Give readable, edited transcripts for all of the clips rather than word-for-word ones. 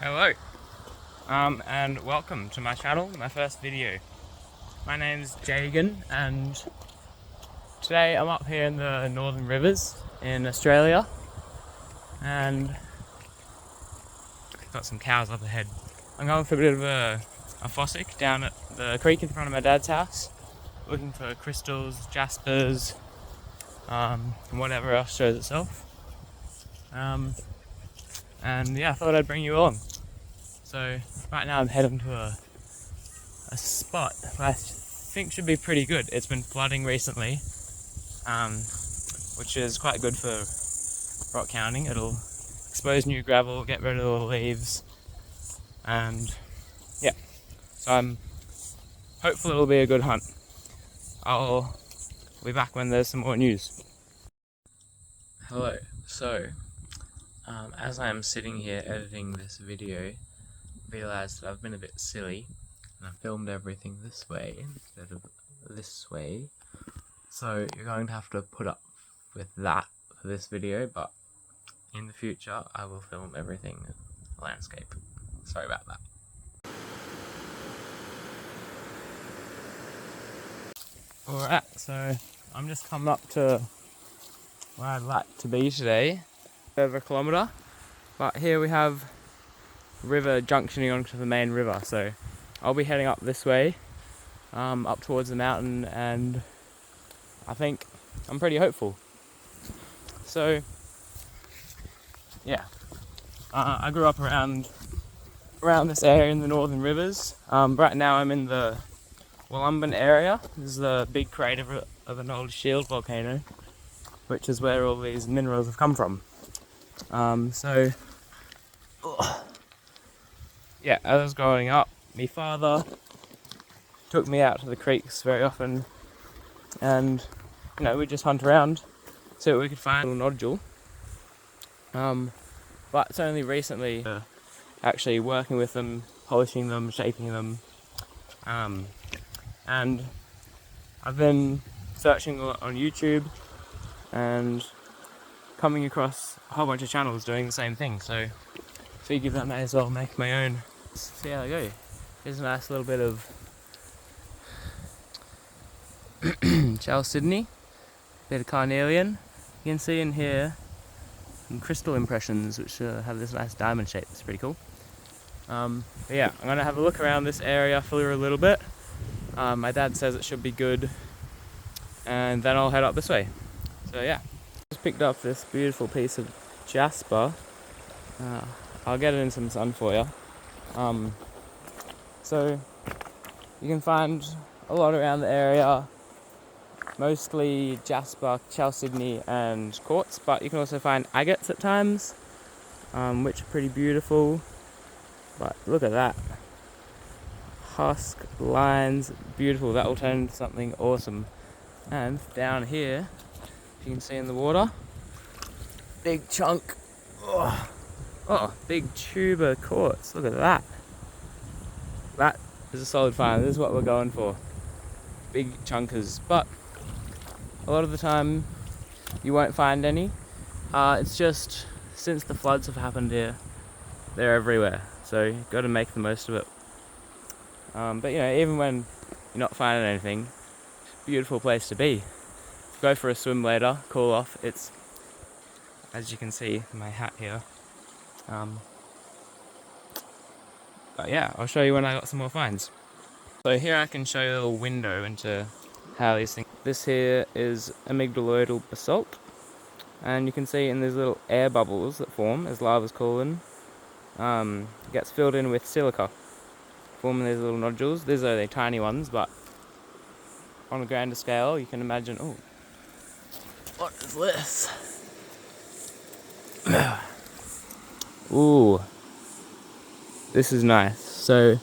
Hello, and welcome to my channel, my first video. My name's Jagan, and today I'm up here in the Northern Rivers in Australia, and got some cows up ahead. I'm going for a bit of a fossick down at the creek in front of my dad's house, looking for crystals, jaspers, and whatever else shows itself. And yeah, I thought I'd bring you along. So right now I'm heading to a spot that I think should be pretty good. It's been flooding recently, which is quite good for rockhounding. It'll expose new gravel, get rid of all the leaves, and yeah, so I'm hopeful it'll be a good hunt. I'll be back when there's some more news. Hello, so as I'm sitting here editing this video, I realised that I've been a bit silly and I filmed everything this way instead of this way, so you're going to have to put up with that for this video, but in the future I will film everything landscape. Sorry about that. Alright, so I'm just coming up to where I'd like to be today, over a kilometre, but here we have river junctioning onto the main river, so I'll be heading up this way, up towards the mountain, and I think I'm pretty hopeful. So yeah, I grew up around this area in the Northern Rivers. Right now I'm in the Wollumban area. This is the big crater of an old shield volcano, which is where all these minerals have come from. Yeah, as I was growing up, my father took me out to the creeks very often, and we'd just hunt around, see what we could find, a little nodule. But it's only recently actually working with them, polishing them, shaping them, and I've been searching a lot on YouTube and coming across a whole bunch of channels doing the same thing, so figured I may as well make my own. See how they go. Here's a nice little bit of chalcedony, bit of carnelian. You can see in here some crystal impressions which have this nice diamond shape. It's pretty cool. But yeah, I'm going to have a look around this area for a little bit. My dad says it should be good, and then I'll head up this way. So yeah, just picked up this beautiful piece of jasper. I'll get it in some sun for you. So you can find a lot around the area, mostly jasper, chalcedony and quartz, but you can also find agates at times, which are pretty beautiful. But look at that, husk lines, beautiful. That will turn into something awesome. And down here, if you can see in the water, big chunk, big tuber quartz. Look at that. That is a solid find. This is what we're going for. Big chunkers, but a lot of the time you won't find any. It's just since the floods have happened here, they're everywhere. So you've got to make the most of it. But even when you're not finding anything, it's a beautiful place to be. Go for a swim later, cool off. It's, as you can see, my hat here. But yeah, I'll show you when I got some more finds. So here I can show you a little window into how these things. This here is amygdaloidal basalt, and you can see in these little air bubbles that form as lava's cooling, it gets filled in with silica, forming these little nodules. These are the tiny ones, but on a grander scale you can imagine. Oh, what is this? Ooh, this is nice. So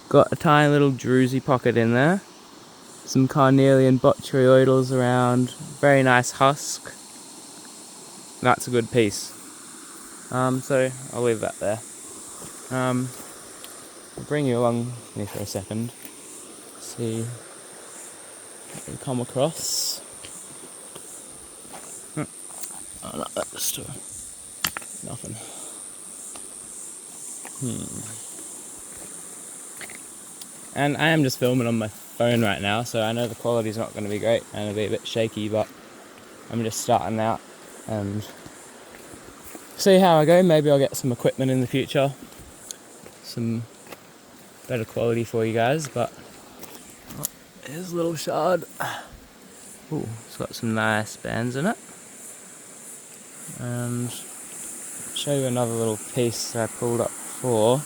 got a tiny little druzy pocket in there, some carnelian botryoidals around, very nice husk. That's a good piece. So I'll leave that there. I'll bring you along with me for a second, see what we come across. Oh no, that's nothing. And I am just filming on my phone right now, so I know the quality's not going to be great and it'll be a bit shaky, but I'm just starting out and see how I go. Maybe I'll get some equipment in the future, some better quality for you guys. But here's a little shard. Ooh, it's got some nice bands in it. And I'll show you another little piece I pulled up before.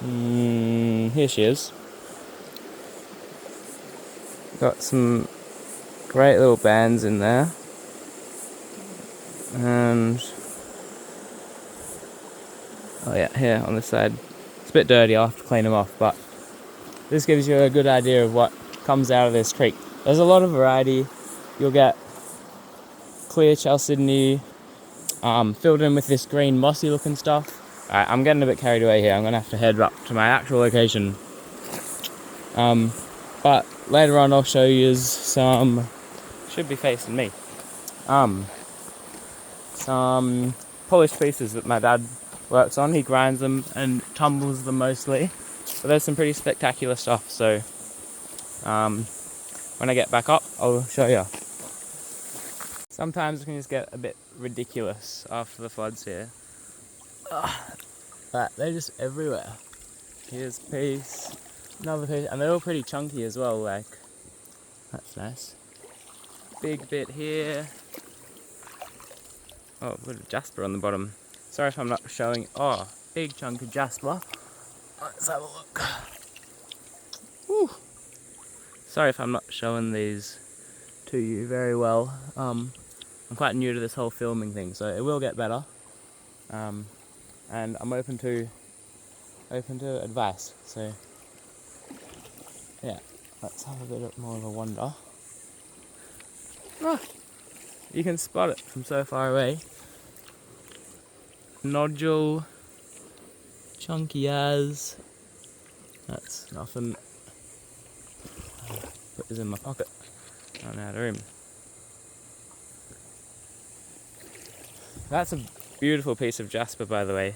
Here she is. Got some great little bands in there. And oh yeah, here on this side. It's a bit dirty, I'll have to clean them off, but this gives you a good idea of what comes out of this creek. There's a lot of variety. You'll get clear chalcedony, filled in with this green mossy looking stuff. Alright, I'm getting a bit carried away here. I'm going to have to head up to my actual location. But later on I'll show you some, should be facing me, some polished pieces that my dad works on. He grinds them and tumbles them mostly. But there's some pretty spectacular stuff, so when I get back up I'll show you. Sometimes it can just get a bit ridiculous after the floods here. But they're just everywhere. Here's a piece, another piece, and they're all pretty chunky as well, like, that's nice. Big bit here. Oh, got a Jasper on the bottom. Sorry if I'm not showing, oh, big chunk of Jasper. Let's have a look. Woo. Sorry if I'm not showing these to you very well. I'm quite new to this whole filming thing, so it will get better. And I'm open to advice. So yeah, let's have a bit more of a wander. Ah, you can spot it from so far away. Nodule, chunky as. That's nothing. Put this in my pocket. I don't know how to room. That's a beautiful piece of Jasper, by the way.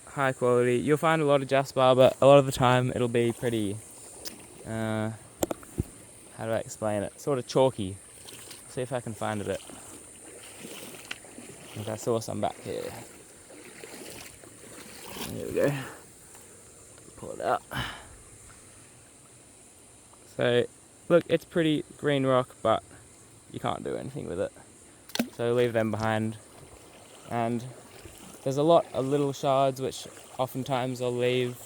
High quality. You'll find a lot of Jasper, but a lot of the time it'll be pretty, how do I explain it? Sort of chalky. See if I can find a bit. I think I saw some back here. There we go. Pull it out. So, look, it's pretty green rock, but you can't do anything with it. So leave them behind. And there's a lot of little shards which oftentimes I'll leave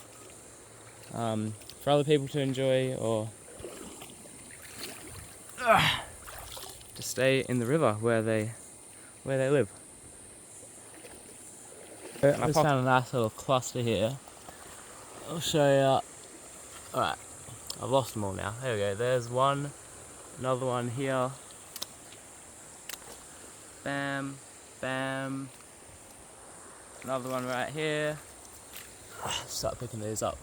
for other people to enjoy, or to stay in the river where they live. I just found a nice little cluster here. I'll show you. Alright, I've lost them all now. There we go. There's one, another one here. Bam, bam. Another one right here. Start picking these up.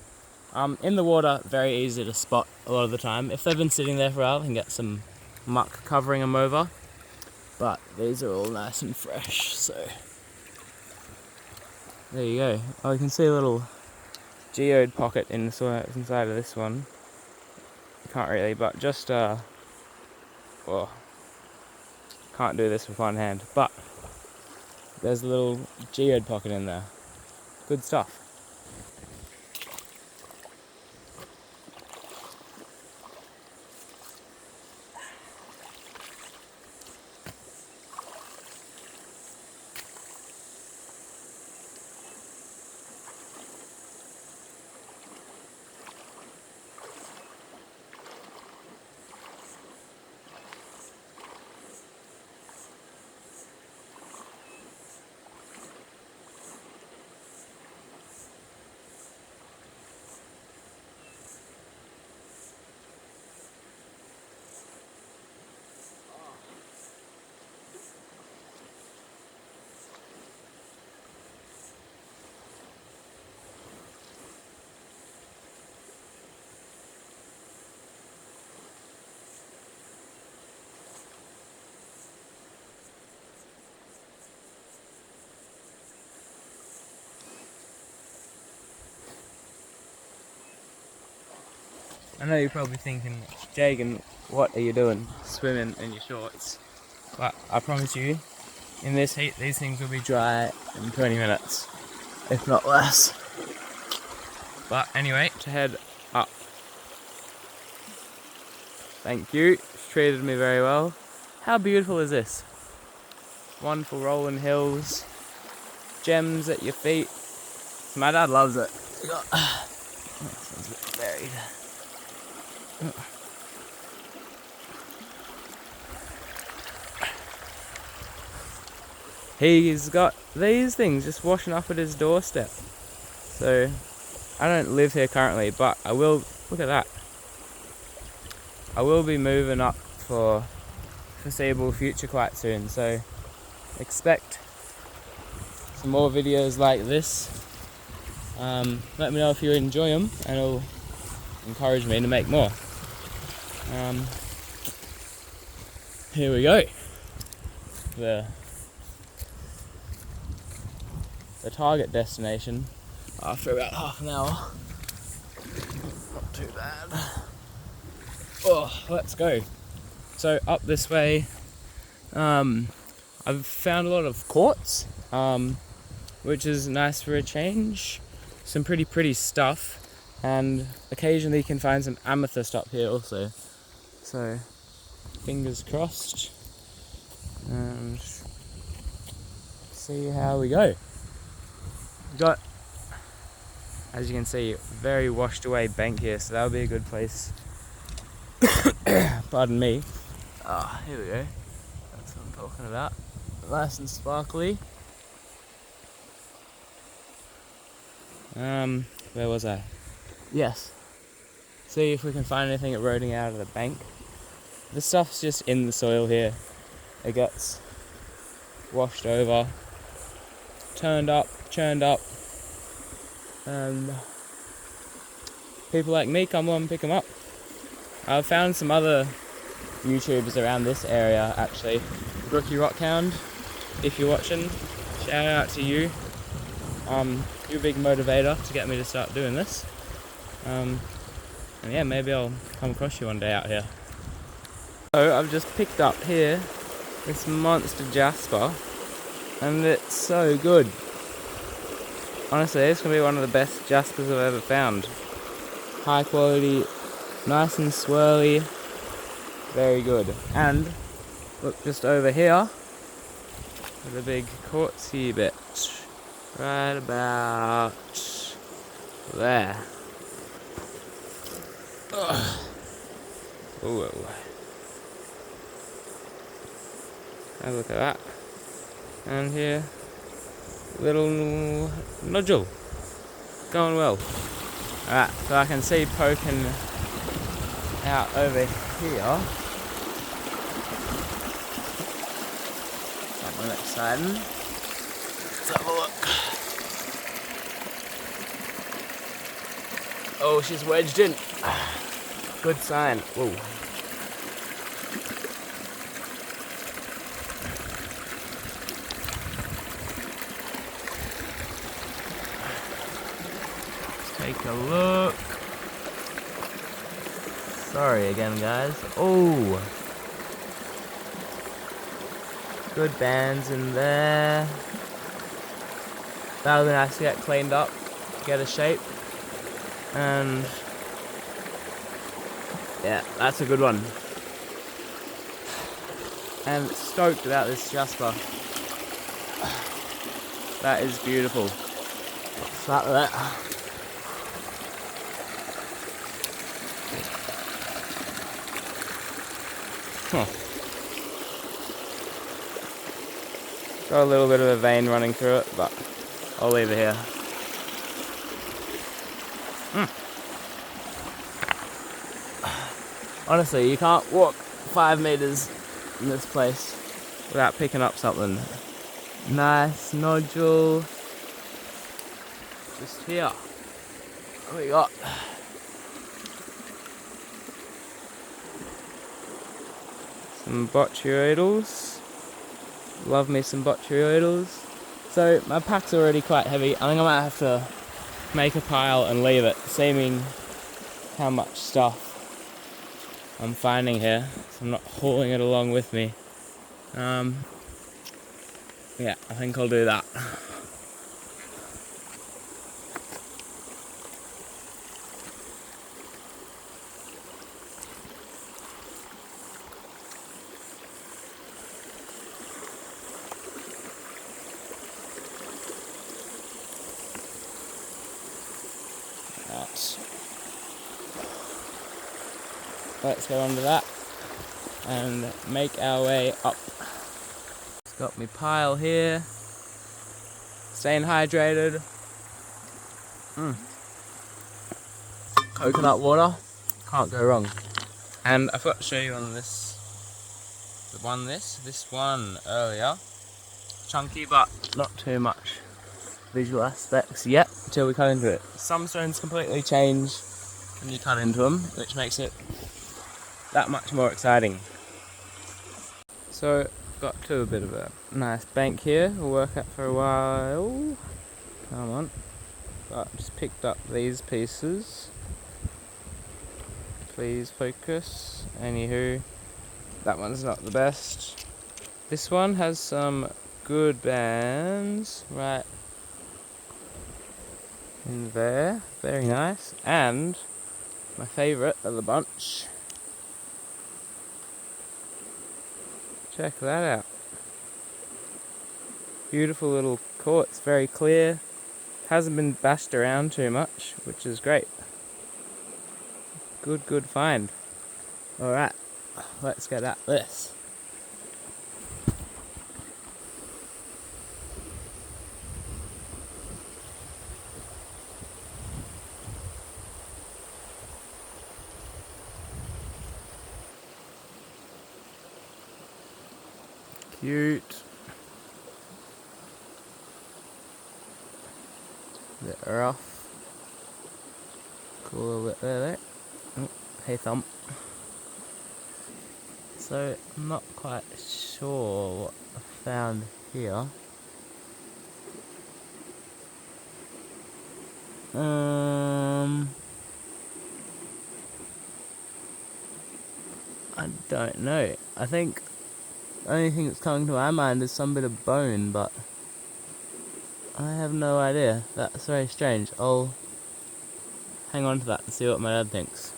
In the water, very easy to spot a lot of the time. If they've been sitting there for a while, you can get some muck covering them over. But these are all nice and fresh, so there you go. Oh, you can see a little geode pocket inside of this one. You can't really, but just well, can't do this with one hand, but there's a little geode pocket in there. Good stuff. I know you're probably thinking, Jagan, what are you doing swimming in your shorts? But I promise you, in this heat, these things will be dry in 20 minutes, if not less. But anyway, to head up. Thank you, it's treated me very well. How beautiful is this? Wonderful rolling hills, gems at your feet. My dad loves it. Oh, this one's a bit buried. He's got these things just washing up at his doorstep. So, I don't live here currently, but I will, look at that. I will be moving up for foreseeable future quite soon, so expect some more videos like this. Let me know if you enjoy them, and it'll encourage me to make more. Here we go. The target destination after about half an hour. Not too bad. Oh, let's go. So up this way, I've found a lot of quartz, which is nice for a change. Some pretty stuff, and occasionally you can find some amethyst up here also. So fingers crossed, and see how we go. We've got, as you can see, very washed away bank here, so that'll be a good place. Pardon me. Ah, here we go. That's what I'm talking about. Nice and sparkly. Where was I? Yes. See if we can find anything eroding out of the bank. This stuff's just in the soil here. It gets washed over, turned up, churned up, and people like me come along and pick them up. I've found some other YouTubers around this area actually. Rookie Rockhound, if you're watching, shout out to you. You're a big motivator to get me to start doing this. And yeah, maybe I'll come across you one day out here. So I've just picked up here this monster Jasper, and it's so good. Honestly, it's going to be one of the best Jaspers I've ever found. High quality, nice and swirly, very good. And look, just over here, there's a big quartzy bit, right about there. Whoa. Have a look at that. And here, little nodule. Going well. Alright, so I can see poking out over here. Something exciting. Let's have a look. Oh, she's wedged in. Good sign. Whoa. Take a look. Sorry again, guys. Oh, good bands in there. That'll be nice to get cleaned up, get a shape, and yeah, that's a good one. And stoked about this Jasper. That is beautiful. Start with that. Huh. Got a little bit of a vein running through it, but I'll leave it here. Honestly, you can't walk 5 meters in this place without picking up something. Nice nodule. Just here. What we got? Some botryoidals. Love me some botryoidals. So my pack's already quite heavy. I think I might have to make a pile and leave it, seeing how much stuff I'm finding here, so I'm not hauling it along with me. Yeah, I think I'll do that. Right. Let's go under that and make our way up. Got my pile here, staying hydrated. Coconut water, can't go wrong. And I forgot to show you on this one earlier. Chunky, but not too much visual aspects yet until we cut into it. Some stones completely change when you cut into them, which makes it that much more exciting. So, got to a bit of a nice bank here. We'll work at for a while. Come on. But just picked up these pieces. Please focus. Anywho, that one's not the best. This one has some good bands right in there. Very nice. And my favourite of the bunch. Check that out. Beautiful little quartz, very clear. Hasn't been bashed around too much, which is great. Good find. Alright, let's get at this. Cute. Bit rough. Cool little bit there. Oh, hey thump. So, I'm not quite sure what I found here. I don't know. I think the only thing that's coming to my mind is some bit of bone, but I have no idea. That's very strange. I'll hang on to that and see what my dad thinks.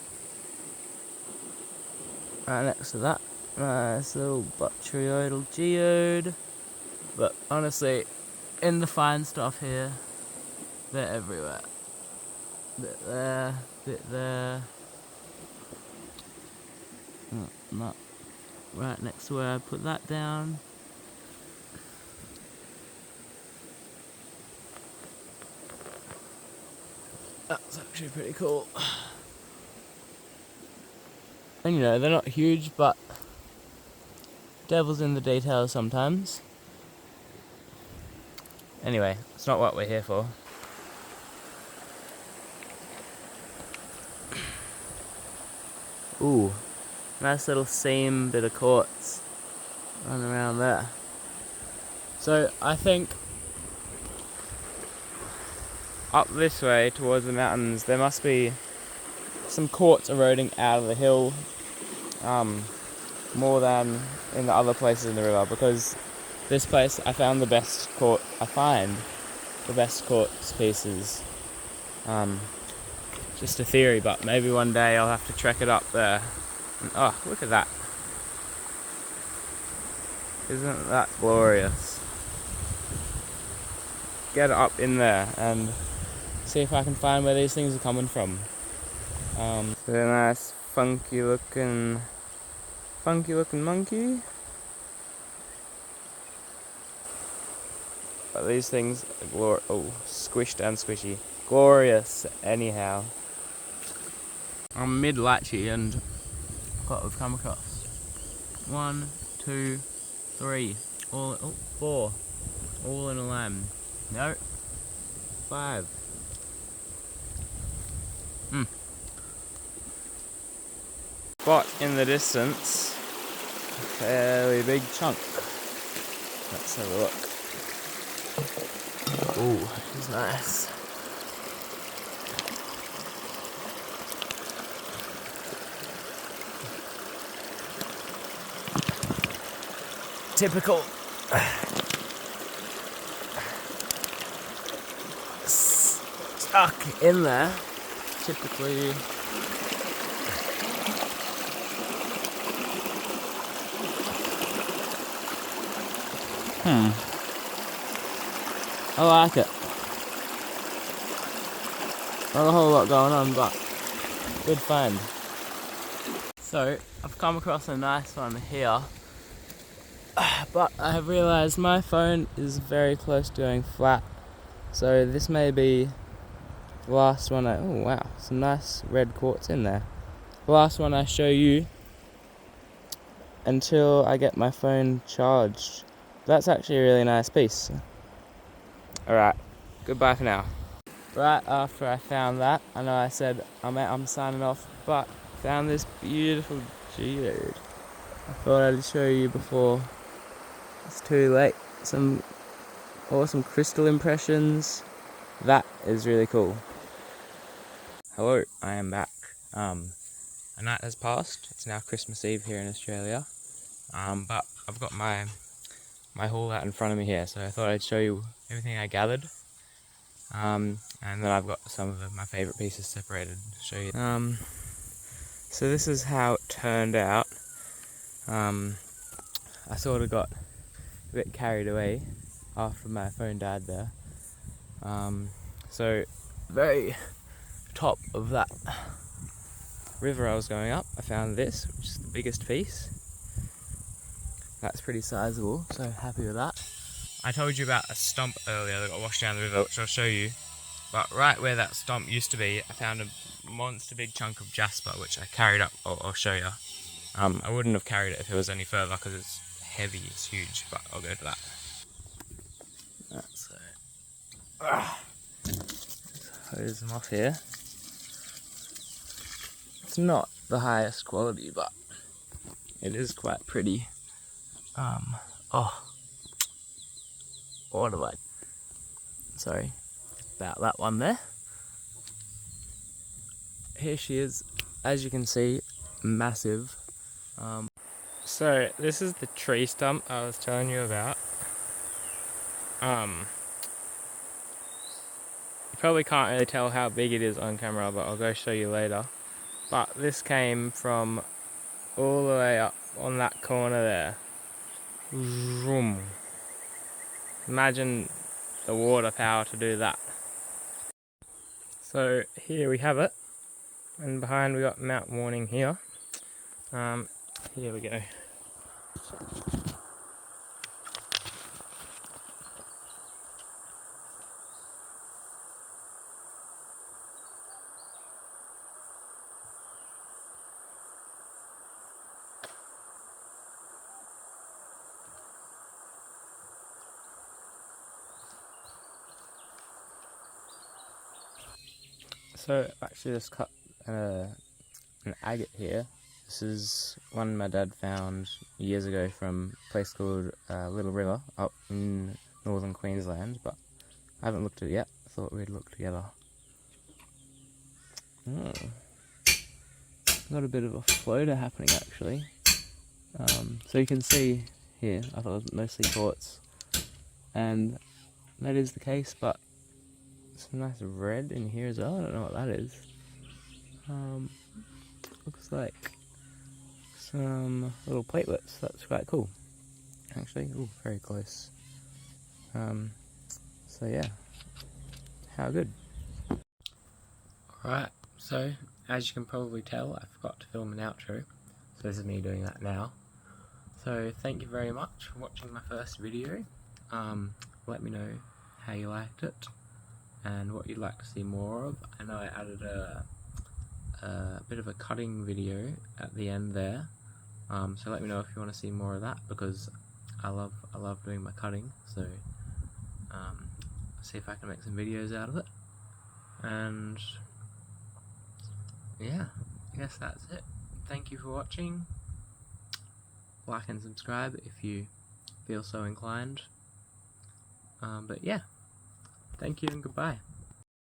Right next to that, nice little botryoidal geode. But honestly, in the fine stuff here, they're everywhere. Bit there, bit there. Not right next to where I put that down. That's actually pretty cool. And you know, they're not huge, but devil's in the details sometimes. Anyway, it's not what we're here for. Ooh, nice little seam bit of quartz running around there. So I think up this way towards the mountains there must be some quartz eroding out of the hill, more than in the other places in the river, because this place I find the best quartz pieces. Just a theory, but maybe one day I'll have to trek it up there. And, oh, look at that. Isn't that glorious? Get up in there and see if I can find where these things are coming from. It's a nice funky looking monkey. But these things are squished and squishy. Glorious anyhow. I'm mid-latchy and what we've come across. 1, 2, 3. 4. All in a line. No. 5. Spot in the distance. A fairly big chunk. Let's have a look. Ooh, this is nice. typical stuck in there. Typically I like it. Not a whole lot going on, but good find. So I've come across a nice one here, but I have realised my phone is very close to going flat, so this may be the last one oh wow, some nice red quartz in there. The last one I show you until I get my phone charged. That's actually a really nice piece. Alright, goodbye for now. Right after I found that, I know I said I'm signing off, but found this beautiful geode. I thought I'd show you before it's too late. Some awesome crystal impressions. That is really cool. Hello, I am back. A night has passed. It's now Christmas Eve here in Australia. But I've got my haul out in front of me here, so I thought I'd show you everything I gathered. And then I've got some of my favourite pieces separated to show you. So this is how it turned out. I sort of got a bit carried away after my phone died there. So very top of that river I was going up, I found this, which is the biggest piece. That's pretty sizable, so happy with that. I told you about a stump earlier that got washed down the river, which I'll show you. But right where that stump used to be, I found a monster big chunk of jasper, which I carried up. I'll show you. I wouldn't have carried it if it was any further because it's heavy, it's huge, but I'll go to that. That's hose them off here. It's not the highest quality, but it is quite pretty. What do I? Sorry about that one there. Here she is, as you can see, massive. So this is the tree stump I was telling you about. You probably can't really tell how big it is on camera, but I'll go show you later. But this came from all the way up on that corner there. Vroom. Imagine the water power to do that. So here we have it, and behind we got Mount Warning here. Here we go. So I've actually just cut an agate here. This is one my dad found years ago from a place called Little River up in northern Queensland, but I haven't looked at it yet. I thought we'd look together. Got a bit of a floater happening actually. So you can see here, I thought it was mostly quartz, and that is the case, but some nice red in here as well. I don't know what that is. Looks like some little platelets. That's quite cool, actually. Ooh, very close. So yeah, how good. Alright, so as you can probably tell, I forgot to film an outro, so this is me doing that now. So thank you very much for watching my first video. Let me know how you liked it and what you'd like to see more of. I know I added a bit of a cutting video at the end there, so let me know if you want to see more of that, because I love doing my cutting. So see if I can make some videos out of it, and yeah, I guess that's it. Thank you for watching. Like and subscribe if you feel so inclined. But yeah, thank you and goodbye.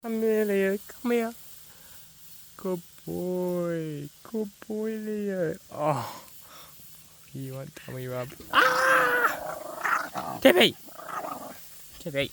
Amelia, come here. Good boy, Leo. Oh. You want tummy rub? Ah! Tippy! Tippy.